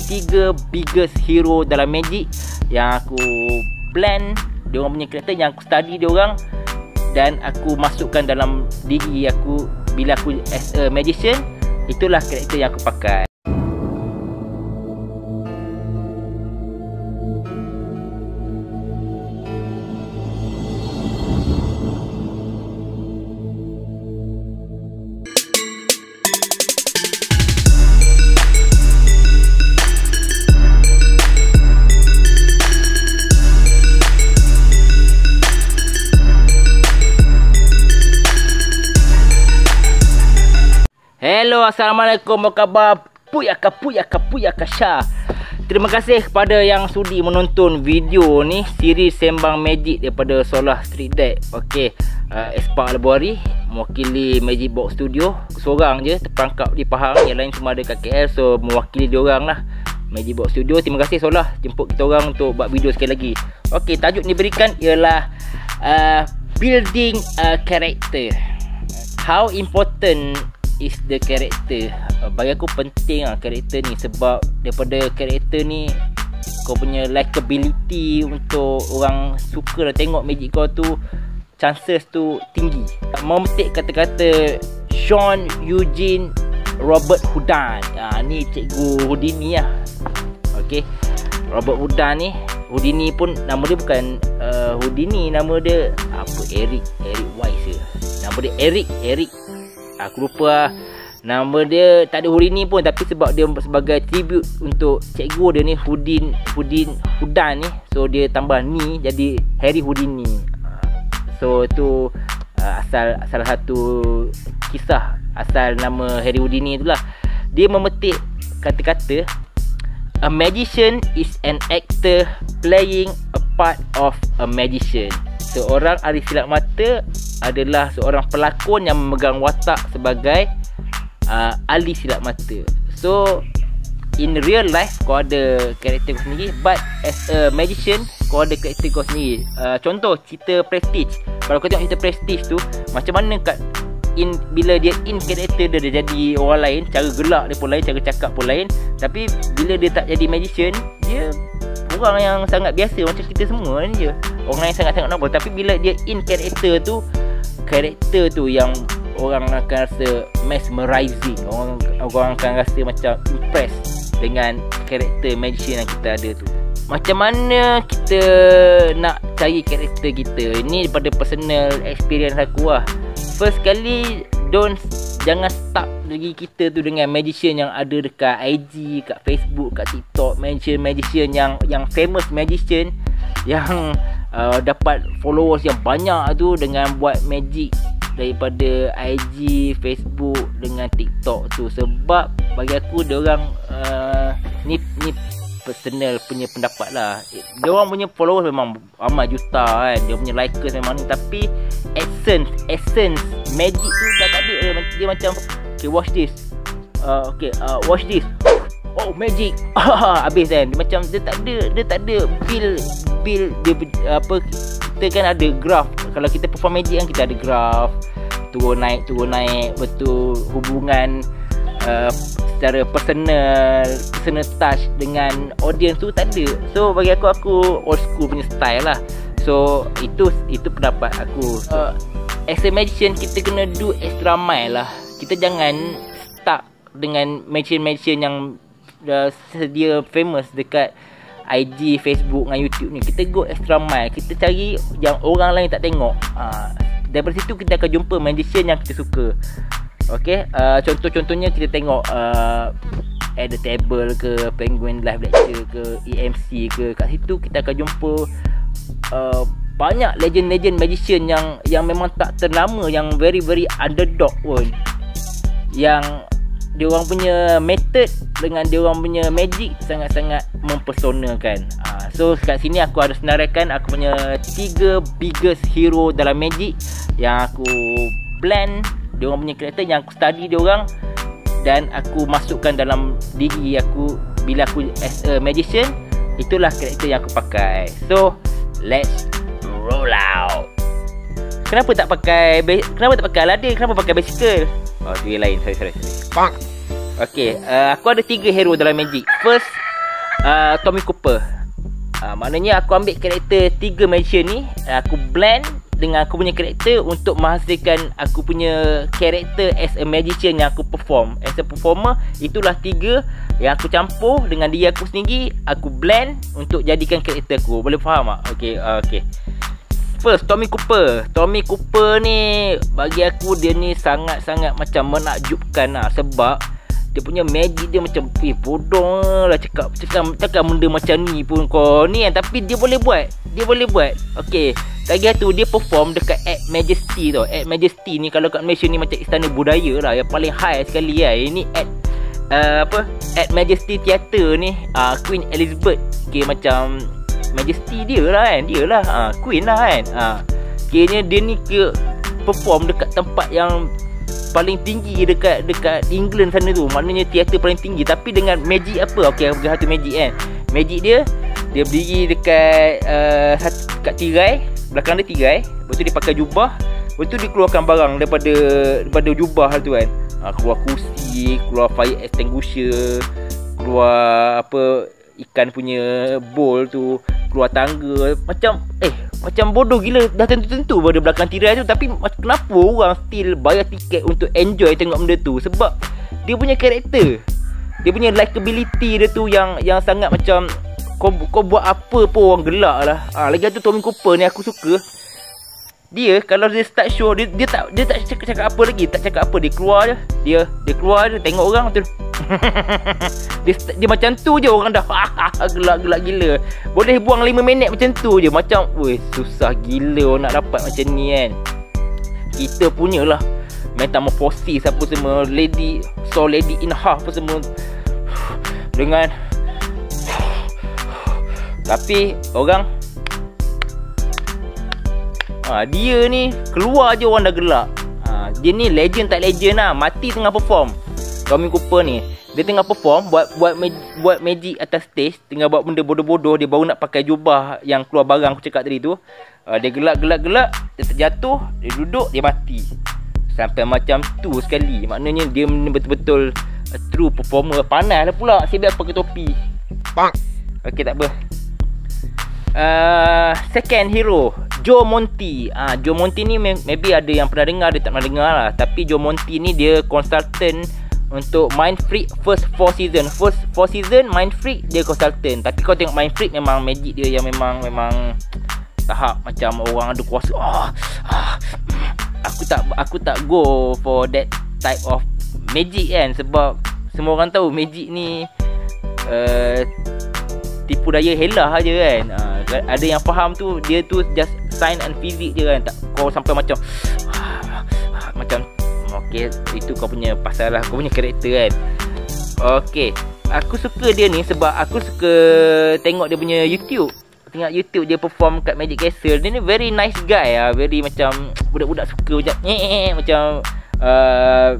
3 biggest hero dalam Magic yang aku blend diorang punya karakter, yang aku study diorang dan aku masukkan dalam diri aku bila aku as a magician. Itulah karakter yang aku pakai. Hello, assalamualaikum, apa khabar? Puyaka Syah. Terima kasih kepada yang sudi menonton video ni, siri Sembang Magic daripada Solar Street Deck. Okey, Espak Albuari mewakili Magic Box Studio. Seorang je terperangkap di Pahang, yang lain semua ada kat KL, so mewakili diorang lah, Magic Box Studio. Terima kasih Solar jemput kita orang untuk buat video sekali lagi. Okey, tajuk ni berikan ialah building a character. How important is the character? Bagi aku penting lah karakter ni, sebab daripada karakter ni kau punya likability untuk orang suka dan tengok magic kau tu, chances tu tinggi. Memetik kata-kata Sean Eugene Robert Houdin. Ni cikgu Houdini lah. Okay, Robert Houdin ni, Houdini pun nama dia bukan Houdini, nama dia apa, Eric Wise ke? Nama dia Eric. Aku lupa lah. Nama dia tak ada Houdini pun, tapi sebab dia sebagai tribute untuk cikgu dia ni, Houdin ni, so dia tambah ni jadi Harry Houdini. So tu asal salah satu kisah asal nama Harry Houdini itulah. Dia memetik kata-kata a magician is an actor playing a part of a magician. Seorang ahli silap mata adalah seorang pelakon yang memegang watak sebagai ahli silap mata. So in real life kau ada karakter kau sendiri, but as a magician kau ada karakter kau sendiri. Contoh cerita Prestige. Kalau kau tengok cerita Prestige tu, macam mana bila dia in karakter dia jadi orang lain, cara gelak dia pun lain, cara cakap pun lain. Tapi bila dia tak jadi magician, dia orang yang sangat biasa macam kita semua ni je. Orang lain sangat-sangat normal. Tapi bila dia in karakter tu yang orang akan rasa mesmerizing. Orang akan rasa macam impress dengan karakter magician yang kita ada tu. Macam mana kita nak cari karakter kita? Ini daripada personal experience aku lah. First kali, jangan stuck lagi kita tu dengan magician yang ada dekat IG, kat Facebook, kat TikTok. Magician yang famous magician yang dapat followers yang banyak tu dengan buat magic daripada IG, Facebook dengan TikTok tu. Sebab bagi aku diorang ni personal punya pendapat lah. Diorang punya followers memang ramai juta kan, dia punya likers memang ni, tapi essence magic tu dah tak ada. Dia macam okay, watch this, watch this, oh magic, habis kan. Dia macam dia tak ada build dia apa. Kita kan ada graph. Kalau kita perform magic kan, kita ada graph, turun naik, betul hubungan secara personal touch dengan audience tu tak ada. So bagi aku old school punya style lah. So itu pendapat aku. As a magician, kita kena do extra mile lah. Kita jangan stuck dengan magician yang sedia famous dekat IG, Facebook dengan YouTube ni. Kita go extra mile. Kita cari yang orang lain tak tengok. Daripada situ kita akan jumpa magician yang kita suka. Okay, contohnya kita tengok At The Table ke, Penguin Live Lecture ke, EMC ke. Kat situ kita akan jumpa banyak legend magician yang memang tak ternama, yang very underdog pun, yang diorang punya method dengan diorang punya magic sangat-sangat mempersonakan. So kat sini aku harus senaraikan aku punya 3 biggest hero dalam magic yang aku blend diorang punya karakter, yang aku study diorang dan aku masukkan dalam diri aku bila aku as a magician. Itulah karakter yang aku pakai. So let's roll out. Kenapa tak pakai Aladdin? Kenapa pakai bicycle? Oh, tu yang lain. Sorry. Okay, aku ada 3 hero dalam magic. First, Tommy Cooper. Maknanya aku ambil karakter 3 magician ni, aku blend dengan aku punya karakter untuk menghasilkan aku punya karakter as a magician yang aku perform. As a performer, itulah 3 yang aku campur dengan diri aku sendiri, aku blend untuk jadikan karakter aku. Boleh faham tak? Okay. First, Tommy Cooper. Tommy Cooper ni bagi aku dia ni sangat-sangat macam menakjubkan lah. Sebab dia punya magic dia macam bodoh lah cakap benda macam ni pun kau ni kan. Tapi dia boleh buat. Okay, lagi tu dia perform dekat At Majesty tau. At Majesty ni kalau kat Malaysia ni macam istana budaya lah, yang paling high sekali lah. Ini At Majesty Theatre ni, Queen Elizabeth. Okay, macam Majesty dia lah kan, Queen lah kan. Kayaknya dia ni perform dekat tempat yang paling tinggi dekat England sana tu. Maknanya teater paling tinggi. Tapi dengan magic apa? Okay, aku satu magic kan. Magic dia berdiri dekat kat tirai. Belakang dia tirai. Lepas tu dia pakai jubah. Lepas tu dia keluarkan barang daripada jubah tu kan. Keluar kursi, keluar fire extinguisher, keluar ikan punya bowl tu, keluar tangga. Macam bodoh gila. Dah tentu-tentu pada belakang tirai tu. Tapi kenapa orang still bayar tiket untuk enjoy tengok benda tu? Sebab dia punya karakter, dia punya likability dia tu yang sangat macam kau buat apa pun orang gelak lah. Lagi tu Tommy Cooper ni aku suka. Dia kalau dia start show, dia tak cakap apa lagi. Tak cakap apa, dia keluar je. Dia keluar je, tengok orang tu. dia macam tu je, orang dah gelak-gelak gila. Boleh buang 5 minit macam tu je. Macam susah gila orang nak dapat macam ni kan. Kita punyalah metamorphosis apa semua, lady in half apa semua dengan tapi orang dia ni keluar je orang dah gelak. Dia ni legend tak legend lah, mati tengah perform. Tommy Cooper ni dia tengah perform, buat magic atas stage, tengah buat benda bodoh-bodoh. Dia baru nak pakai jubah yang keluar barang aku cakap tadi tu. Dia gelak, dia terjatuh, dia duduk, dia mati. Sampai macam tu sekali. Maknanya dia betul-betul true performer. Panas lah pula sebab pakai topi. Okay, tak apa. Second hero, Joe Monty. Joe Monty ni maybe ada yang pernah dengar, dia tak pernah dengar lah. Tapi Joe Monty ni dia consultant untuk Mind Freak first 4 season. First 4 season Mind Freak dia consultant. Tapi kau tengok Mind Freak memang magic dia yang memang tahap macam orang ada kuasa. Aku tak go for that type of magic kan. Sebab semua orang tahu magic ni tipu daya helah aja kan. Ada yang faham tu, dia tu just science and physics je kan. Tak kau sampai macam okey, itu kau punya pasal lah, kau punya karakter kan. Okey, aku suka dia ni sebab aku suka tengok dia punya YouTube. Tengok YouTube dia perform kat Magic Castle. Dia ni very nice guy lah. Very macam budak-budak suka macam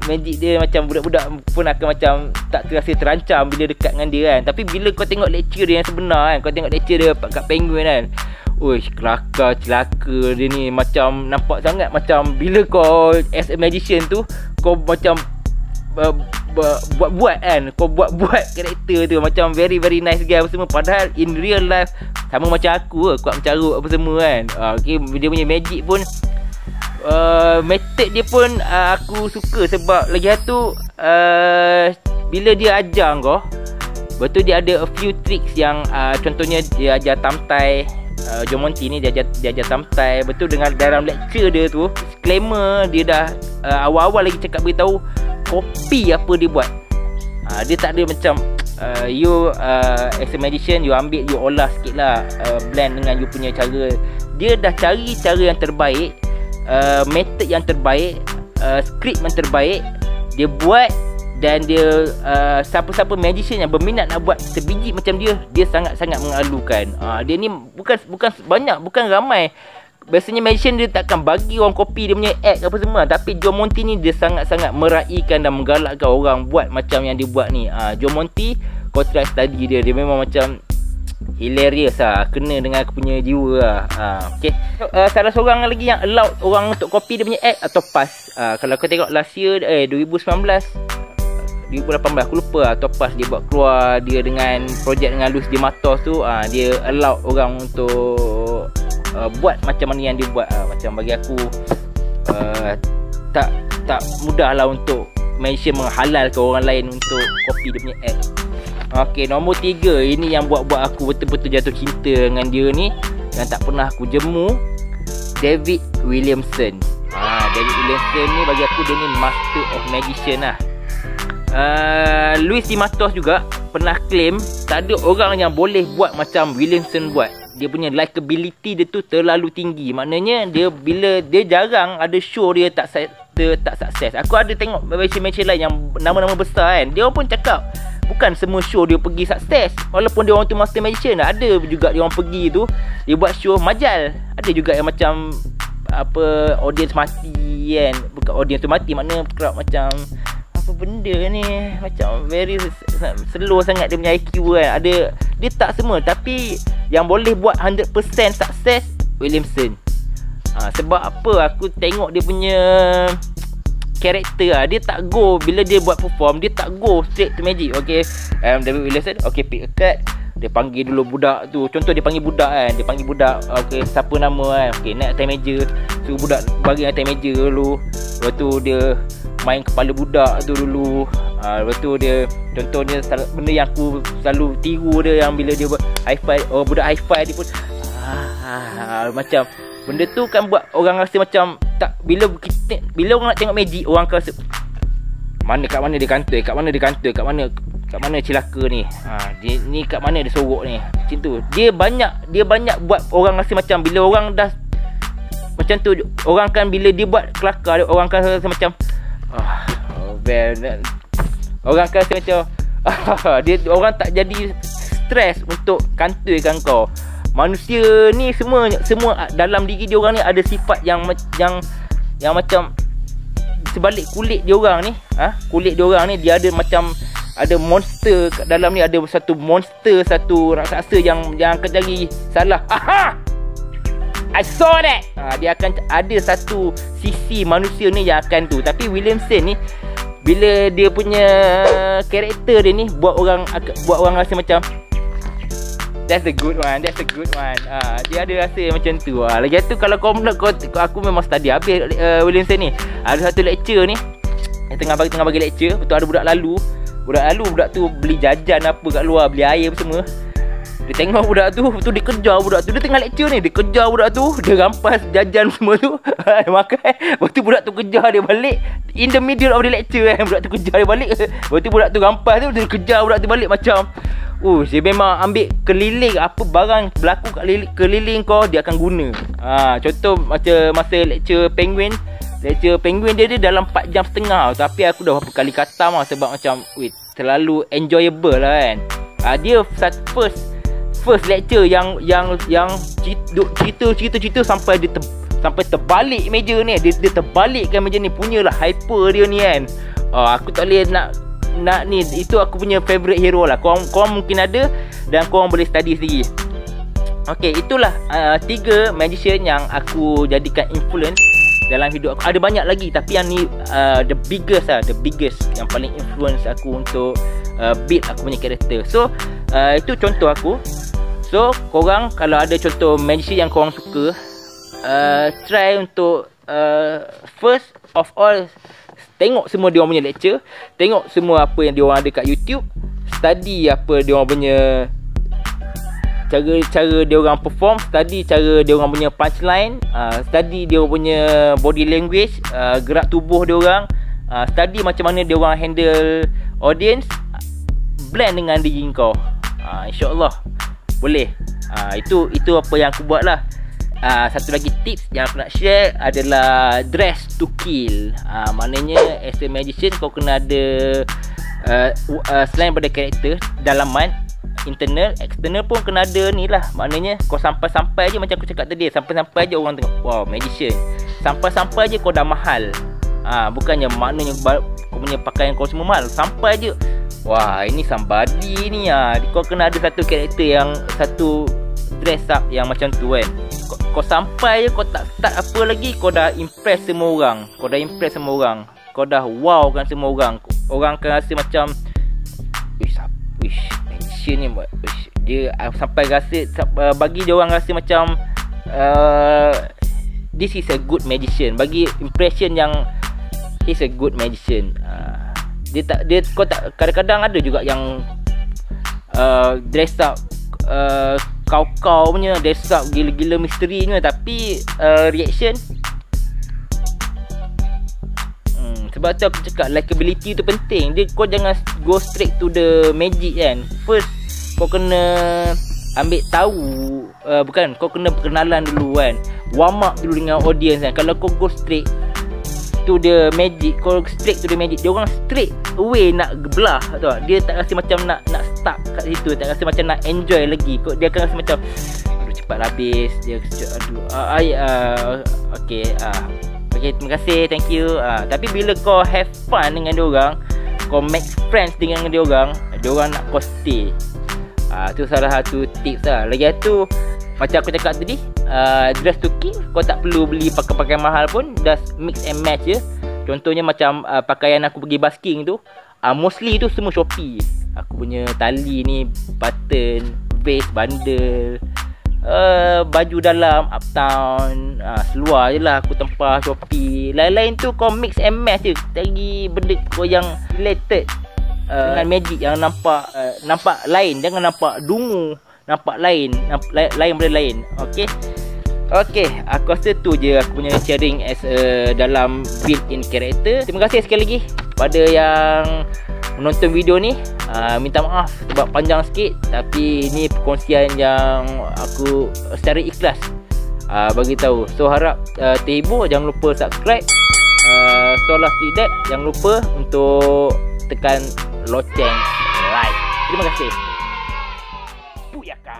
magic dia macam budak-budak pun akan macam tak terasa terancam bila dekat dengan dia kan. Tapi bila kau tengok lecture dia yang sebenar kan, kau tengok lecture dia kat Penguin kan, kelakar celaka dia ni. Macam nampak sangat macam bila kau as a magician tu, kau macam buat kan, kau buat karakter tu macam very very nice guy apa semua. Padahal in real life sama macam aku kuat mencarut apa semua kan. Okay, dia punya magic pun method dia pun aku suka. Sebab lagi satu bila dia ajar kau, betul dia ada a few tricks yang contohnya dia ajar tamtai. Joe Monty ni dia ajar tamtai. Betul dengan dalam lecture dia tu, disclaimer dia dah awal-awal lagi cakap beritahu kopi apa dia buat. Dia tak ada macam you as a magician, you ambil, you olah sikit lah, blend dengan you punya cara. Dia dah cari cara yang terbaik, method yang terbaik, skrip yang terbaik. Dia buat. Dan dia siapa-siapa magician yang berminat nak buat sebiji macam dia sangat-sangat mengalukan. Dia ni bukan banyak, bukan ramai. Biasanya magician dia takkan bagi orang copy dia punya act apa semua. Tapi Joe Monty ni dia sangat-sangat meraihkan dan menggalakkan orang buat macam yang dia buat ni. Joe Monty, kau try study dia. Dia memang macam hilarious lah. Kena dengan aku punya jiwa lah. Okay. Salah seorang lagi yang allowed orang untuk copy dia punya act atau pass. Kalau kau tengok last year 2019 2018 aku lupa lah, Topaz dia buat keluar dia dengan projek dengan Luis Di Matos tu, dia allow orang untuk buat macam mana yang dia buat. Macam bagi aku tak mudah lah untuk mention menghalalkan orang lain untuk copy dia punya ad. Okay, nombor 3, ini yang buat aku betul-betul jatuh cinta dengan dia ni, yang tak pernah aku jemu, David Williamson. David Williamson ni bagi aku dia ni master of magician lah. Luis Di Matos juga pernah claim tak ada orang yang boleh buat macam Williamson buat. Dia punya likability dia tu terlalu tinggi. Maknanya bila dia jarang ada show dia tak sukses. Aku ada tengok magician lain yang nama-nama besar kan, dia pun cakap bukan semua show dia pergi sukses. Walaupun dia orang tu master magician, ada juga dia orang pergi tu, dia buat show majal. Ada juga yang macam audience mati kan. Bukan audience tu mati, maknanya crowd macam apa benda ni, macam very slow sangat dia punya IQ kan. Dia tak semua, tapi yang boleh buat 100% sukses Williamson. Sebab apa, aku tengok dia punya karakter lah. Dia tak go, bila dia buat perform, dia tak go straight to magic. Okay, David Williamson, okay, pick a card. Dia panggil dulu budak tu. Contoh dia panggil budak kan, dia panggil budak, okay, siapa nama kan, okay, naik atas meja. So budak bagi atas meja dulu. Lepas tu dia main kepala budak tu dulu. Lepas tu dia, contoh dia benda yang aku selalu tiru dia, yang bila dia buat high five, budak high five dia pun macam benda tu kan buat orang rasa macam tak, bila orang nak tengok magic, orang akan rasa kat mana dia kantoi, kat mana celaka ni, dia ni kat mana dia sorok ni, macam tu. Dia banyak buat orang rasa macam bila orang dah macam tu, orang kan bila dia buat kelakar, orang kan rasa macam orang akan rasa macam orang tak jadi stres untuk kantoikan kau. Manusia ni semua dalam diri dia orang ni ada sifat yang macam sebalik kulit dia orang ni, kulit dia orang ni dia ada macam ada monster kat dalam ni, ada satu monster, satu raksasa yang akan cari salah. I saw that. Dia akan ada satu sisi manusia ni yang akan tu. Tapi Williamson ni bila dia punya karakter dia ni buat orang rasa macam that's a good one. Dia ada rasa macam tu. Lagi tu kalau aku memang study habis Williamson ni. Ada satu lecture ni, tengah bagi lecture, betul ada budak lalu. Budak tu beli jajan apa kat luar, beli air apa semua. Dia tengok budak tu, betul dia kejar budak tu. Dia tengah lecture ni, dia kejar budak tu, dia rampas jajan semua tu. Makan. Lepas tu budak tu kejar dia balik. In the middle of the lecture kan, budak tu kejar dia balik. Lepas tu budak tu rampas tu, dia kejar budak tu balik macam dia memang ambil keliling apa barang berlaku kat keliling kau, dia akan guna. Contoh macam masa lecture penguin dia dalam 4 jam setengah. Tapi aku dah berapa kali katam lah, sebab macam terlalu enjoyable lah kan. Dia first lecture yang cerita sampai dia sampai terbalik meja ni. Dia terbalikkan meja ni, punyalah hyper dia ni kan. Aku tak boleh nak ni, itu aku punya favorite hero lah. Korang mungkin ada dan korang boleh study sendiri. Okay, itulah 3 magician yang aku jadikan influence dalam hidup aku. Ada banyak lagi, tapi yang ni the biggest yang paling influence aku untuk build aku punya karakter. So itu contoh aku. So korang kalau ada contoh magician yang korang suka, try untuk first of all tengok semua dia orang punya lecture, tengok semua apa yang dia orang ada kat YouTube, study apa dia orang punya cara dia orang perform, study cara dia orang punya punchline, study dia orang punya body language, gerak tubuh dia orang, study macam mana dia orang handle audience, blend dengan diri kau. InsyaAllah boleh. Itu apa yang aku buat lah. Satu lagi tips yang aku nak share adalah dress to kill. Maknanya as a magician kau kena ada selain pada karakter, dalaman, internal, external pun kena ada ni lah. Maknanya kau sampai-sampai je, macam aku cakap tadi, sampai-sampai je orang tengok, wow, magician. Sampai-sampai je kau dah mahal. Bukannya maknanya kau punya pakaian kau semua mahal. Sampai je, wah, ini somebody ni. Kau kena ada satu karakter yang, satu dress up yang macam tu kan. Kau sampai je, kau tak start apa lagi, kau dah impress semua orang. Kau kau dah wow kan semua orang. Orang akan rasa macam magician ni dia sampai rasa bagi dia orang rasa macam this is a good magician. Bagi impression yang he's a good magician. Kau tak, kadang-kadang ada juga yang dress up kau punya, dress up gila-gila misterinya, tapi reaction sebab tu aku cakap likability tu penting. Kau jangan go straight to the magic kan. First kau kena ambil tahu, kau kena perkenalan dulu kan, warm up dulu dengan audience kan. Kalau kau go straight to the magic, dia orang straight away nak belah tu. Dia tak rasa macam nak stuck kat situ, tak rasa macam nak enjoy lagi. Dia akan rasa macam aduh cepat habis. Dia okay, terima kasih, thank you. Tapi bila kau have fun dengan dia orang, kau make friends dengan dia orang nak kau stay. Tu salah satu tips lah. Lagi satu, macam aku cakap tadi, dress to kill, kau tak perlu beli pakaian mahal pun, just mix and match je. Contohnya macam pakaian aku pergi basking tu, mostly tu semua Shopee. Aku punya tali ni, button, vest, bundle, baju dalam Uptown, seluar je lah aku tempah Shopee. Lain-lain tu kau mix and match je, cari benda kau yang related dengan magic, yang nampak lain. Jangan nampak dungu, nampak lain benda lain. Okay, aku rasa tu je aku punya sharing as dalam built-in character. Terima kasih sekali lagi pada yang menonton video ni. Minta maaf sebab panjang sikit, tapi ni perkongsian yang aku secara ikhlas bagi tahu. So harap terhibur. Jangan lupa subscribe Solar Street Deck. Jangan lupa untuk tekan loceng like. Terima kasih. Buyaka.